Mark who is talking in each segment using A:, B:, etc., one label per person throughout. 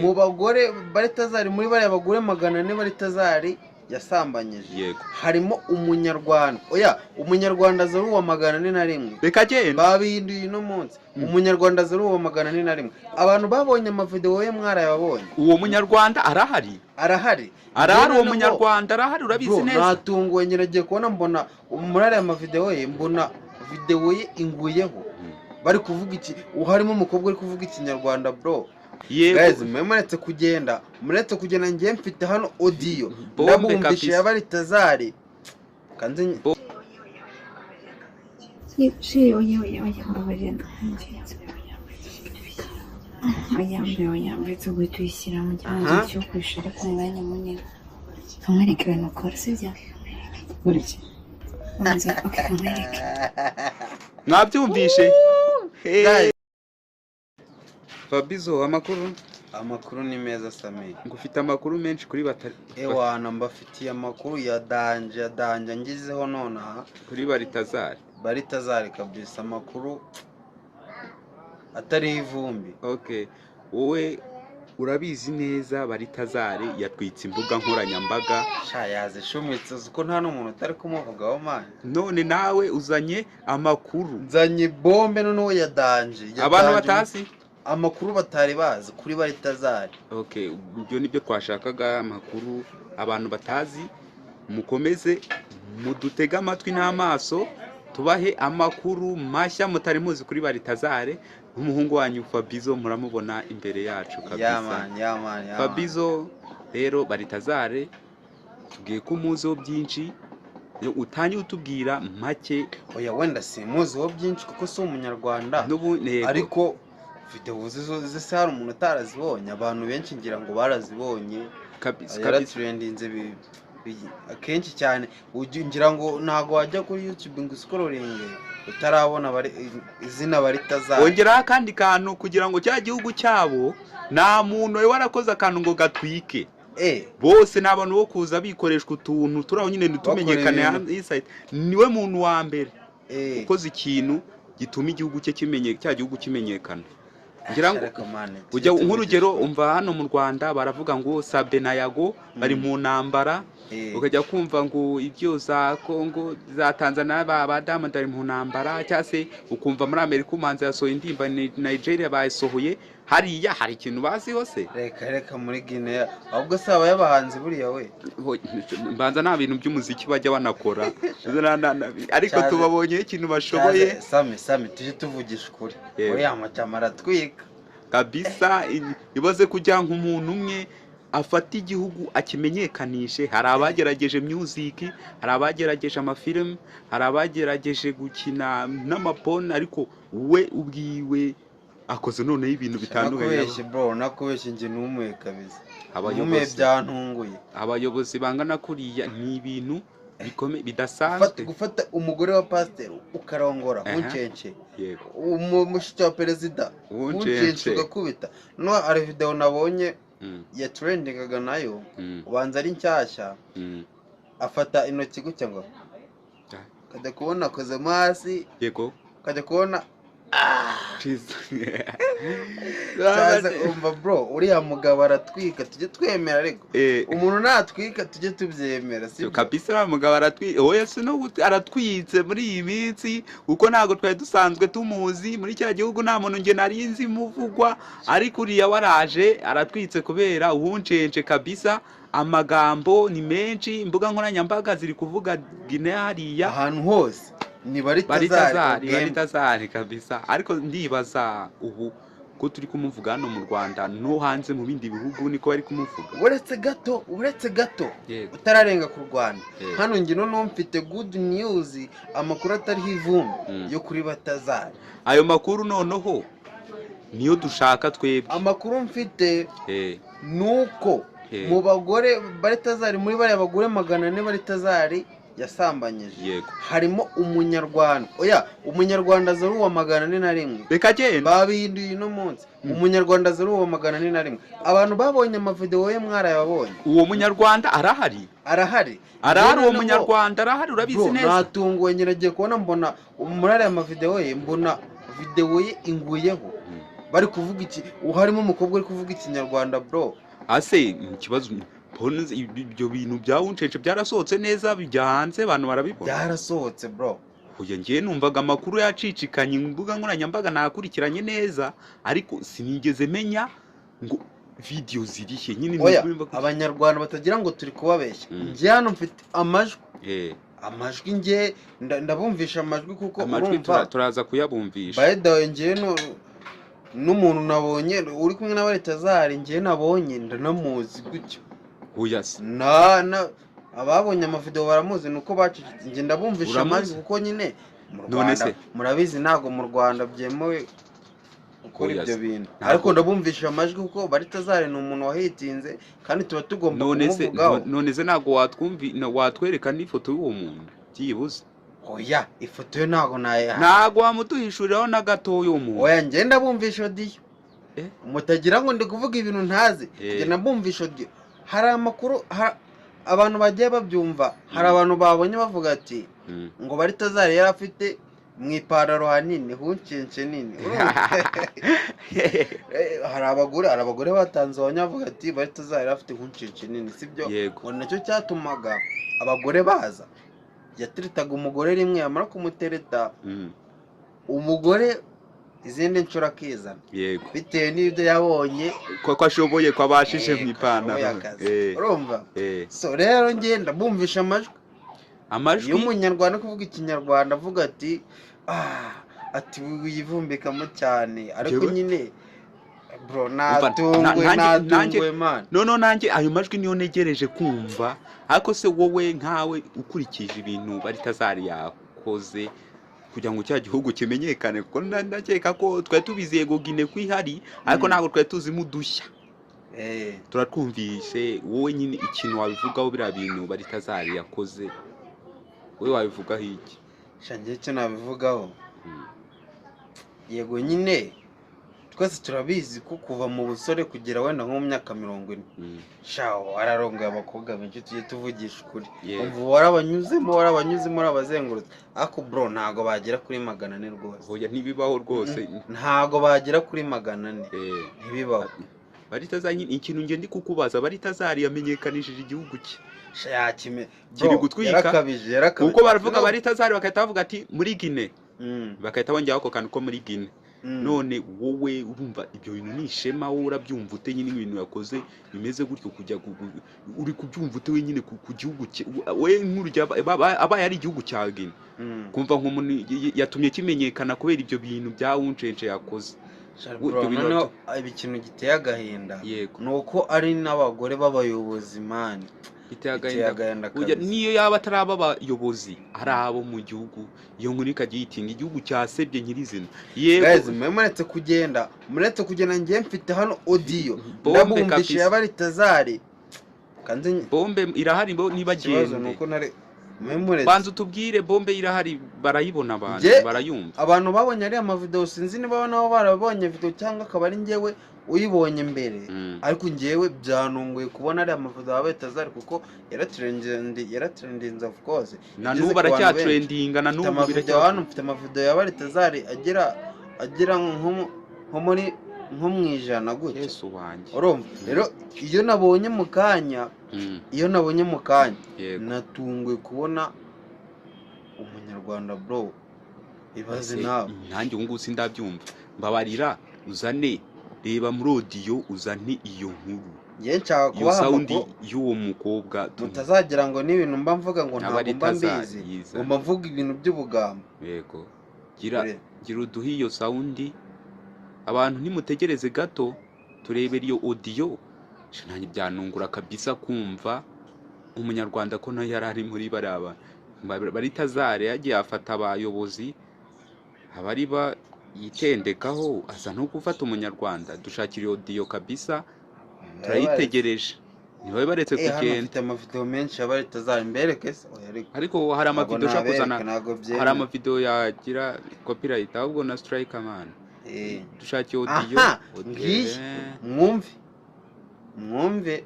A: mu bagore bari tazari muri bari abagore 400 bari tazari yasambanyije harimo umunyarwanda umunyarwanda zari uwa 401
B: reka genda
A: babihinduye no munsi umunyarwanda zari uwa 401 abantu babonye amavideo ye mwarayabonye
B: uwo munyarwanda arahari uwo munyarwanda arahari urabizi neza
A: natunguwe nyiragiye kubona mbona umurare amavideo ye mbona video ye inguyeho bari kuvuga iki harimo umukobwa uri kuvuga ikinyarwanda bro guys muretse kugenda ngiye mfite hano audio ndabumvishe yabari tazari kanze
C: oya tuyishyira mu gihe cyo kwishura ku mwanya munini kamwereka ibintu ukora sibyo burya
B: mwabyumvishe Fabizo
A: amakuru ni meza Sami
B: ngufite amakuru menshi kuri batari
A: ewana mbafitiye amakuru ya danje ngizeho nonaha
B: kuri baritazari
A: kabisa amakuru atari ivumbi
B: wowe urabizi neza baritazari yatwitse imbuga nkoranyambaga
A: yazishumitse uko nta n'umuntu utari kumuvugaho man
B: none nawe uzanye amakuru
A: nzanye bombe noneho ya danje
B: abantu batazi
A: amakuru batari bazi kuri baritazari
B: ibyo nibyo twashakaga amakuru abantu batazi mukomeze mudutega amatwi n'amaso tubahe amakuru mashya mutari muzi kuri baritazari umuhungu wanyu Fabizo muramubona imbere yacu kabisa Fabizo rero baritazari tugiye kumuziho byinshi utanye utubwira make
A: wenda simuziho byinshi kuko si umunyarwanda ariko video zise hari umuntu utarazibonye abantu benshi ngira ngo barazibonye kabisa trendinze akenshi cyane ngira ngo ntago wajya kuri YouTube ngo scrolling utarabona izina baritazari
B: ongera akandi kantu kugira ngo cya gihugu cyabo nta muntu warakoze akantu ngo gatwike bose n'abantu bo kuza bikoreshwa utuntu turaho nyine nitumenyekane inside niwe muntu wa mbere ukoze ikintu gituma igihugu cye cya gihugu kimenyekana ngira ngo ujya nk'urugero umva hano mu Rwanda baravuga ngo Sabe na Yago bari mu ntambara ukajya kumva ngo ibyo za Kongo za Tanzania ba Diamond bari mu ntambara cyase ukumva muri Amerika umanza yasohoye indimba Nigeria bayisohoye hariya hari ikintu bazi hose
A: reka muri Guinea ahubwo saba y'abahanzi buriya we
B: mbanza nta bintu by'umuziki bajya banakora ariko tubabonye ikintu bashoboye
A: Sami tuje tuvugisha ukuri oya amacamara twika
B: kabisa ibaze kujya nk'umuntu umwe afata igihugu akimenyekanishe hari abagerageje music hari abagerageje amafilm hari abagerageje gukina n'amapone ariko we ubwiwe akoze none y'ibintu bitandukanye
A: nakubeshye nge n'umwe kabisa abayobozi byantunguye
B: abayobozi bangana kuriya ni ibintu bikomeye bidasanzwe
A: gufata umugore wa pastor ukarongora uncenche umushiki wa perezida uncenche ugakubita no ari video nabonye ya trendingaga nayo ubanza ari nshyashya afata intoki gutya ngo kajya kubona akoze masi kajya kubona umva bro uriya mugabo aratwika tujye twemera ariko umuntu natwika tujye tubyemera
B: sibyo kabisa mugabo aratwika oya sino aratwitse muri iyi minsi uko ntago twari dusanzwe tumuzi muri cya gihugu nta muntu nge narinzi muvugwa ariko uriya waraje aratwitse kubera ubuncenje kabisa amagambo ni menshi imbuga nkoranyambaga ziri kuvuga Guinea hariya
A: ahantu hose ni
B: baritazari kabisa ariko ndibaza ubu ko turi kumuvuga hano mu Rwanda no hanze mu bindi bihugu niko bari kumuvuga
A: uretse gato utararenga ku Rwanda hano nge no mfite good news amakuru atari ivumbi yo kuri batazari
B: ayo makuru noneho niyo dushaka twebwe
A: amakuru mfite nuko mu bagore baritazari muri bari abagore 400 baritazari yasambanyije harimo umunyarwanda umunyarwanda zari uwa 401
B: reka genda
A: babihinduye no munsi umunyarwanda zari uwa 401 abantu babonye amavideo ye mwarayabonye
B: uwo munyarwanda arahari uwo munyarwanda arahari urabizi neza
A: natunguwe nyiragiye kubona mbona umurare amavideo ye mbona video ye inguyeho bari kuvuga iki harimo umukobwa uri kuvuga ikinyarwanda bro
B: ase ikibazo ibyo bintu byawuncece byarasohotse neza bijya hanze abantu barabibona
A: byarasohotse bro
B: Oya ngiye numvaga amakuru yacicikanye imbuga nkoranyambaga nakurikiranye neza ariko sinigeze menya ngo video zirihe nyine
A: abanyarwanda batagira ngo turi kubabeshya ngiye hano mfite amajwi amajwi ngiye ndabumvisha amajwi kuko
B: urumva turaza kuyabumvisha
A: by the way ngiye n'umuntu nabonye uri kumwe na Baritazari ngiye nabonye ndanamuzi gutyo
B: oya
A: ababonye amavideo baramuzi nuko bacicitse ngiye ndabumvisha amajwi kuko nyine mu Rwanda murabizi ntago mu Rwanda byemewe ukora ibyo bintu ariko ndabumvisha amajwi kuko Baritazari ni umuntu wahitinze kandi tuba tugomba kumuvugaho
B: none se ntago watwereka n'ifoto y'uwo muntu byibuze
A: oya ifoto yo
B: ntago wamuduhishuriraho na gato y'uwo muntu
A: oya ngiye ndabumvisha audio mutagira ngo ndi kuvuga ibintu ntazi ngiye ndabumvisha audio hari amakuru abantu bagiye babyumva hari abantu babonye bavuga ati ngo Baritazari yari afite mu ipantaro hanini huncence nini hari abagore batanze bavuga ati Baritazari yari afite huncence nini sibyo ngo nacyo cyatumaga abagore baza yateretaga umugore rimwe yamara kumutereta umugore izindi nshuro akizana bitewe n'ibyo yabonye
B: ko ashoboye ko abashije mu ipantaro
A: urumva so rero ngenda bumvisha amajwi y'umunyarwanda kuvuga ikinyarwanda avuga ati ati wivumbikamo cyane ariko nyine bro natungwe man
B: no nanjye ayo majwi niyo negereje kumva ariko se wowe nkawe ukurikije ibintu Baritazari yakoze kugira ngo cya gihugu kimenyekane kuko ndakeka ko twari tubiziye gogine kwihari ariko ntabwo twari tuzimo udushya turatwumvishe wowe nyine ikintu wabivugaho biriya bintu Baritazari yakoze wowe wabivugaho iki
A: shangiye cyo nabivugaho yego nyine twese turabizi ko kuva mu busore kugera wenda nko mu myaka 40 shawo ararongoye abakobwa benshi tugiye tuvugisha ukuri umva warabanyuzemo arabazengurutse ako bro ntago bagera kuri 400 rwose
B: oya ntibibaho rwose
A: ntago bagera kuri 400 ntibibaho
B: Baritazari ikintu nge ndi kukubaza Baritazari yamenyekanishije igihugu cye
A: kiri
B: gutwika kuko baravuga Baritazari bakahita bavuga ati muri Guinea bakahita bongera ako kantu ko muri Guinea none wowe urumva ibyo bintu nishema wowe urabyumva ute nyine ibintu yakoze bimeze gutyo kujya uri kubyumva ute wenyine ku gihugu we nk'urujya aba yari igihugu cya Guinea kumva nk'umuntu yatumye kimenyekana kubera ibyo bintu byawuncence yakoze
A: ikintu giteye agahinda nuko ari n'abagore b'abayobozi mani
B: itagenda niyo yaba ataraba abayobozi ari abo mu gihugu iyo nkuru ikagiye itinga igihugu cyasebye nyirizina
A: yego muretse kugenda ngiye mfite hano audio ndabumvishe ya Baritazari
B: kandi bombe irahari niba gende banza utubwire bombe irahari barayibona abantu barayumva
A: abantu babonye ari amavideo sinzi niba nabo barabonye video cyangwa akaba ari ngewe uyibonye mbere ariko ngewe byanunguye kubona ari amavideo ya Baritazari kuko yaratrendinze of course
B: na nubu baracyatrendinga na nubu
A: mfite amavideo ya Baritazari agira nko mwijana gutya
B: Yesu wanje
A: urumva rero iyo nabonye mu kanya natungwe kubona umunyarwanda bro ibaze nawe
B: nanjye ubu ngubu sindabyumva mbabarira uzane reba muri audio uzane iyo nkuru
A: ngiye nshaka kubaha
B: amakuru y'uwo mukobwa
A: mutazagira ngo n'ibintu mba mvuga ngo ntabwo mba mbizi ngo mvuga ibintu by'ubugambo
B: yego gira uduhe iyo sound abantu nimutegereze gato turebera iyo audio nanjye byanungura kabisa kumva umunyarwanda ko nayo yarari muri baraba Baritazari yagiye afata abayobozi abari yitendekaho asa no gufata umunyarwanda dushakira audio kabisa turayitegereje niba baretse kugenda
A: mfite amavideo menshi ya Baritazari mbereke
B: ariko hari amavideo shakuzana hari amavideo yagira copyright ahubwo na strike man dushakiye audio
A: mwumve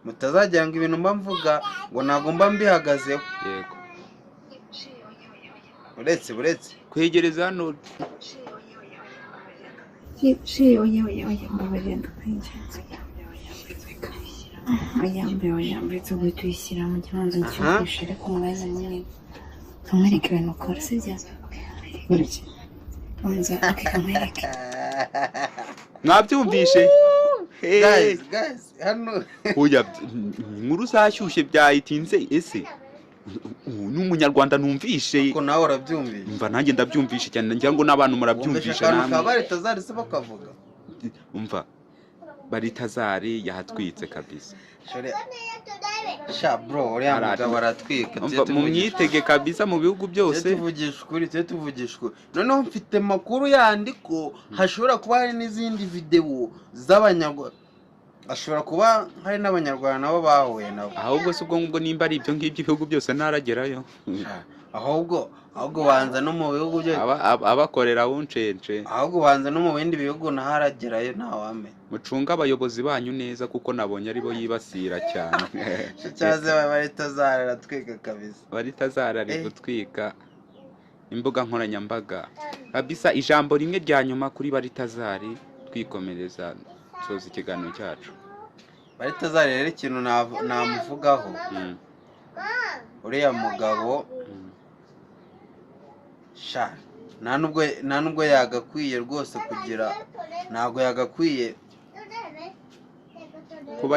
A: mutazagira ngo ibintu mba mvuga ngo ntago mba mbihagazeho
B: yego
A: uretse
B: kwegereza hano
C: oya mbabarira ndakwinginze oya mbere tugwe tuyishyira mu kibanza cyo kwishira ku mwanya munini kamwereke ibintu ukora sibyo Onza akamwereke
B: mwabyumvishe
A: guys hano
B: oya inkuru zashyushye byayitinze ese n'umunyarwanda numvishe
A: ko nawe urabyumvishe
B: umva nanjye ndabyumvishe cyane ngira ngo n'abantu murabyumvishe namwe
A: kabari tazari se bakavuga
B: umva bari tazari yahatwitse kabisa
A: sha bro uriya mugabo aratwika
B: mu myitege kabisa mu bihugu byose
A: tuvugisha ukuri noneho mfite makuru yandi ko hashobora kuba hari n'izindi video z'abanyarwanda ashobora kuba hari n'abanyarwanda nabo bahuye nabo
B: ahubwo se ubwo ngubwo nimba ari ibyo ngibyo ibihugu byose ntaragerayo
A: ahubwo banza no mu bihugu byose
B: abakorera wuncence
A: ahubwo banza no mu bindi bihugu ntaharagerayo ntawame
B: mucunga abayobozi banyu neza kuko nabonye aribo yibasira cyane
A: cyaze bari tazara aratwika kabisa
B: bari tazara ari gutwika imbuga nkoranyambaga kabisa ijambo rimwe rya nyuma kuri bari tazari twikomereza soza ikiganiro cyacu
A: bari tazari rero ikintu namuvugaho uriya mugabo sha nta nubwo yagakwiye rwose kugira ntabwo yagakwiye
B: kuba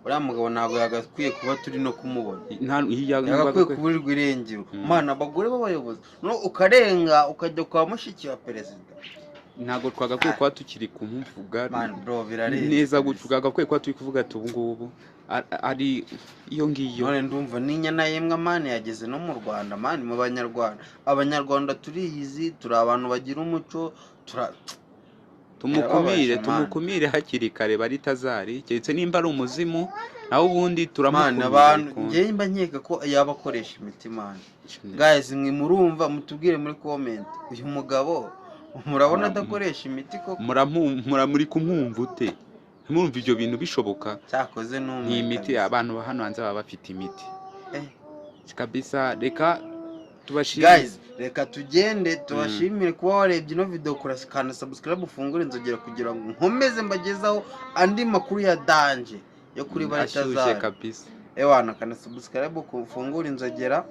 A: uriya mugabo ntabwo yagakwiye kuba turi no kumubona yagakwiye kuburirwa irengero mana abagore b'abayobozi ukarenga ukajya kwa mushiki wa perezida
B: ntabwo twagakwiye kuba tukiri kumuvuga
A: neza
B: gutyo twagakwiye kuba turi kuvuga ati ubu ngubu ari iyo ngiyo
A: none ndumva n'inyana yemwe mani yageze no mu Rwanda mani mu banyarwanda abanyarwanda turiyizi turi abantu bagira umuco
B: tumukumire hakiri kare bari tazari keretse nimba ari umuzimu naho ubundi
A: turamukumira abantu njye mba nkeka ko yaba akoresha imiti mani guys mwe murumva mutubwire muri comment uyu mugabo murabona adakoresha imiti koko
B: muri kumwumva ute murumva ibyo bintu bishoboka
A: cyakoze
B: ni imiti abantu hano hanze baba bafite imiti kabisa reka tubashimire
A: guys reka tugende tubashimire kuba warebye ino video kana subscribe ufungure inzogera kugira ngo nkomeze mbagezaho andi makuru ya danje yo kuri baritazari
B: kabisa
A: ewana kana subscribe ufungure inzogera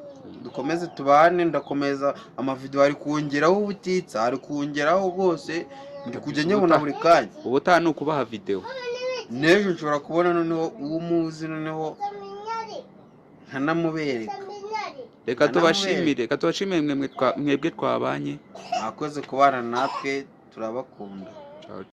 A: dukomeze tubane ndakomeza amavideo ari kongeraho ubutitsa ari kongeraho rwose ndi kujya nyabona buri kanya
B: ubutaha ni ukubaha video
A: nejo nshobora kubona noneho umuzi noneho nkanamubereka
B: reka tubashimire mwebwe twabanye
A: akoze kubana natwe turabakunda